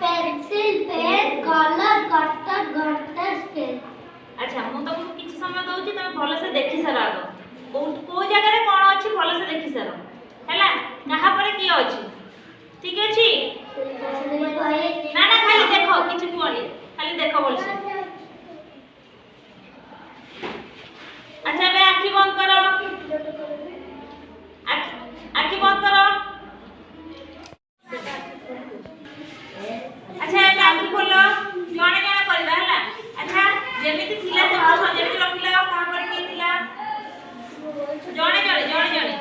Pencil pen colour cutter घंटा scale. अच्छा मु तुमको किछि समय दउची तमे भलो से देखि सार आगो को जगह रे कोन अछि भलो से देखि सार हैला कहा पर की अछि ठीक अछि ना ना खाली देखो किछि कुआनी खाली देखो बोल से अच्छा बे आखी बंद करो आखी बंद करो अच्छा ए आखी खोलो जणे जणे करबा हैला अच्छा जेमिति थिला से सजेटी रखिला कहा पर की थिला जणे जणे जणे जणे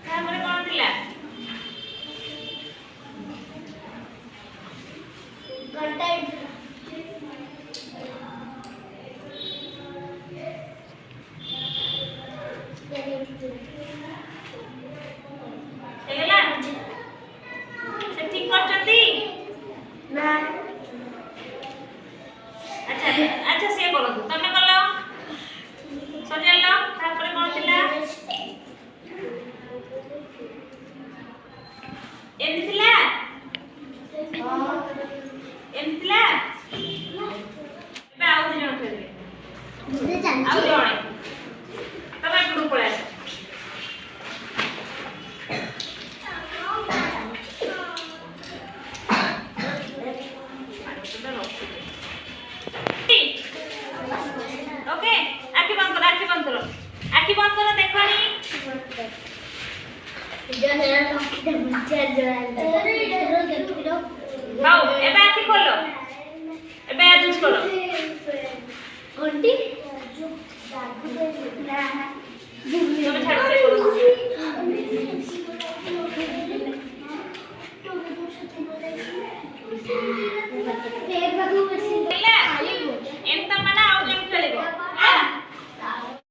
कहा पर कोन थिला घंटा हेगला से ठीक करचंती ना अच्छा अच्छा से बोलो तमे कलो सजेलो तापर कोन थिला एमि थिला एमि थिला बे आउ दी जण खेलबे मुझे आउ जानती जणे तमे गुडू पळे ओके आखी बंद करो आखी बंद करो देखोनी हाउ एबे आखी खोलो एबे आजुस करो घंटी तमे छाड़ से करो एक बाबू